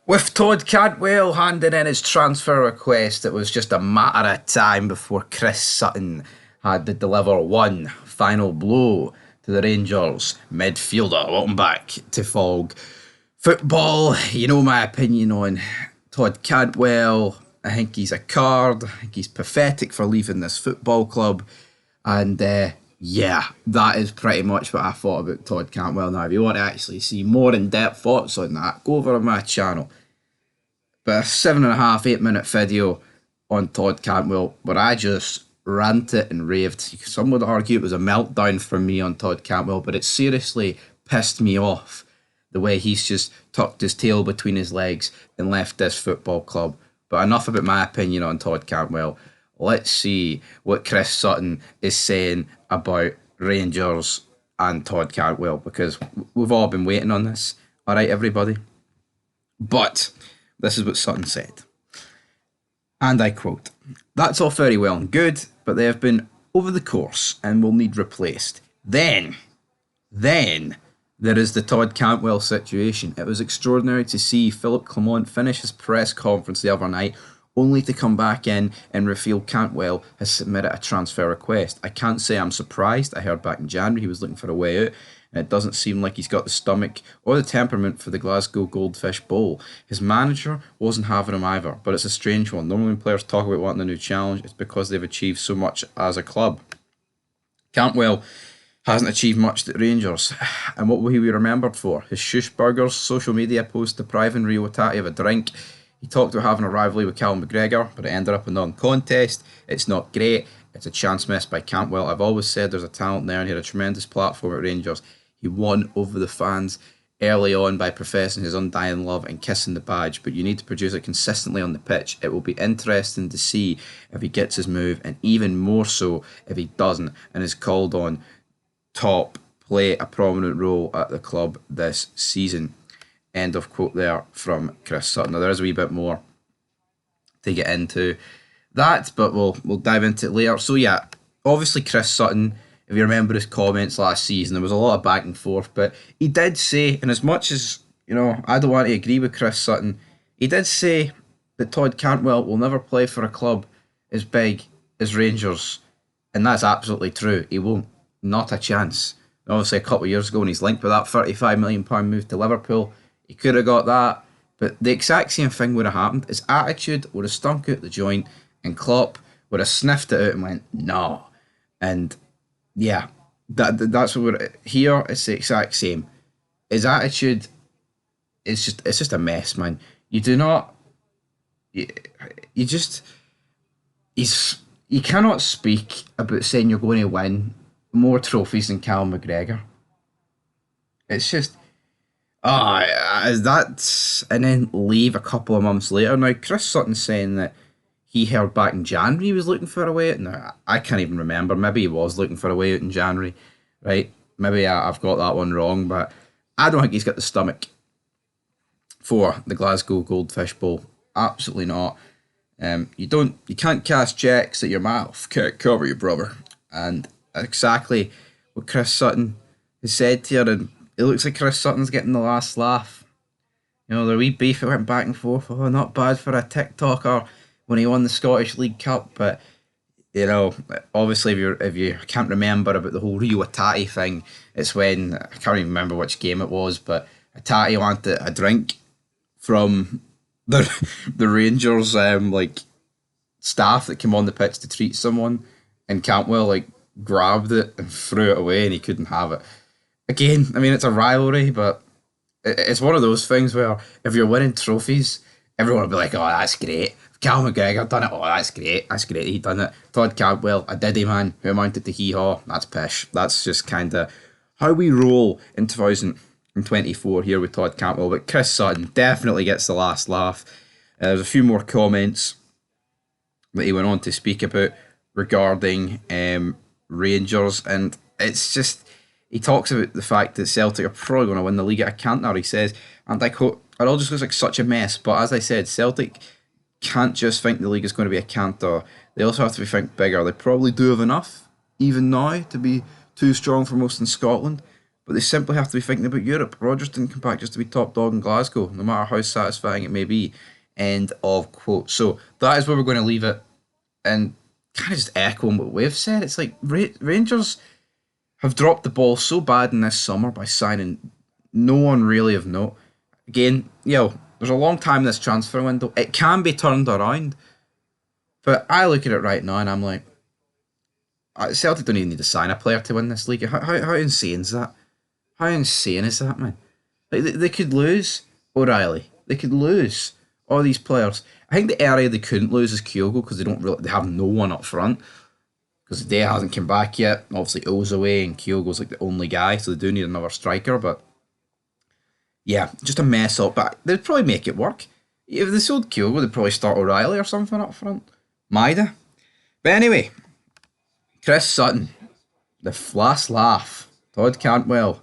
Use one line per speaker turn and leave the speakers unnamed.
With Todd Cantwell handing in his transfer request, it was just a matter of time before Chris Sutton had to deliver one final blow to the Rangers midfielder. Welcome back to Fog Football. You know my opinion on Todd Cantwell. I think he's a card. I think he's pathetic for leaving this football club. And yeah, that is pretty much what I thought about Todd Cantwell. Now, if you want to actually see more in-depth thoughts on that, go over on my channel. But a 7.5, 8 minute video on Todd Cantwell where I just ranted and raved. Some would argue it was a meltdown from me on Todd Cantwell, but it seriously pissed me off the way he's just tucked his tail between his legs and left this football club. But enough about my opinion on Todd Cantwell. Let's see what Chris Sutton is saying about Rangers and Todd Cantwell, because we've all been waiting on this. All right, everybody? But this is what Sutton said. And I quote, "That's all very well and good, but they have been over the course and will need replaced. Then there is the Todd Cantwell situation. It was extraordinary to see Philip Clement finish his press conference the other night only to come back in and reveal Cantwell has submitted a transfer request. I can't say I'm surprised. I heard back in January he was looking for a way out, and it doesn't seem like he's got the stomach or the temperament for the Glasgow Goldfish Bowl. His manager wasn't having him either, but it's a strange one. Normally when players talk about wanting a new challenge, it's because they've achieved so much as a club. Cantwell hasn't achieved much at Rangers, and what will he be remembered for? His Shushburgers social media post depriving Rio Tati of a drink. He talked about having a rivalry with Callum McGregor, but it ended up a non-contest. It's not great. It's a chance missed by Cantwell. I've always said there's a talent there, and he had a tremendous platform at Rangers. He won over the fans early on by professing his undying love and kissing the badge, but you need to produce it consistently on the pitch. It will be interesting to see if he gets his move, and even more so if he doesn't and is called on top play a prominent role at the club this season." End of quote there from Chris Sutton. Now, there is a wee bit more to get into that, but we'll dive into it later. So yeah, obviously Chris Sutton, if you remember his comments last season, there was a lot of back and forth, but he did say, and as much as, you know, I don't want to agree with Chris Sutton, he did say that Todd Cantwell will never play for a club as big as Rangers, and that's absolutely true. He won't. Not a chance. Obviously, a couple of years ago, when he's linked with that £35 million move to Liverpool, he could have got that, but the exact same thing would have happened. His attitude would have stunk out the joint, and Klopp would have sniffed it out and went, no. And yeah, that's what we're here. It's the exact same. His attitude is just a mess, man. You do not, you cannot speak about saying you're going to win more trophies than Callum McGregor. It's just, that's, and then leave a couple of months later. Now, Chris Sutton's saying that he heard back in January he was looking for a way out. Now, I can't even remember. Maybe he was looking for a way out in January, right? Maybe I've got that one wrong, but I don't think he's got the stomach for the Glasgow Goldfish Bowl. Absolutely not. You can't cast checks at your mouth. Can't cover your brother. And exactly what Chris Sutton has said here, and it looks like Chris Sutton's getting the last laugh. You know, the wee beef, it went back and forth. Oh, not bad for a TikToker when he won the Scottish League Cup, but you know, obviously if you can't remember about the whole Rio Tati thing, it's when, I can't even remember which game it was, but Tati wanted a drink from the Rangers staff that came on the pitch to treat someone, and Cantwell grabbed it and threw it away, and he couldn't have it. Again, I mean, it's a rivalry, but it's one of those things where if you're winning trophies, everyone will be like, oh, that's great. If Cal McGregor done it, oh, that's great. That's great he done it. Todd Cantwell, a diddy man who amounted to hee-haw, that's pish. That's just kind of how we roll in 2024 here with Todd Cantwell. But Chris Sutton definitely gets the last laugh. There's a few more comments that he went on to speak about regarding Rangers, and it's just, he talks about the fact that Celtic are probably going to win the league at a canter. He says, and I quote, "It all just looks like such a mess, but as I said, Celtic can't just think the league is going to be a canter. They also have to think bigger. They probably do have enough, even now, to be too strong for most in Scotland, but they simply have to be thinking about Europe. Rodgers didn't come back just to be top dog in Glasgow, no matter how satisfying it may be. End of quote. So that is where we're going to leave it. And kind of just echoing what we've said, it's like Rangers have dropped the ball so bad in this summer by signing no one really of note. Again, there's a long time in this transfer window. It can be turned around. But I look at it right now and I'm like, Celtic don't even need to sign a player to win this league. How insane is that? How insane is that, man? Like they could lose O'Reilly. They could lose all these players. I think the area they couldn't lose is Kyogo because they have no one up front. Because Day hasn't come back yet. Obviously, O's away and Kyogo's like the only guy, so they do need another striker. But yeah, just a mess up. But they'd probably make it work. If they sold Kyogo, they'd probably start O'Reilly or something up front. Maida. But anyway, Chris Sutton, the last laugh. Todd Cantwell.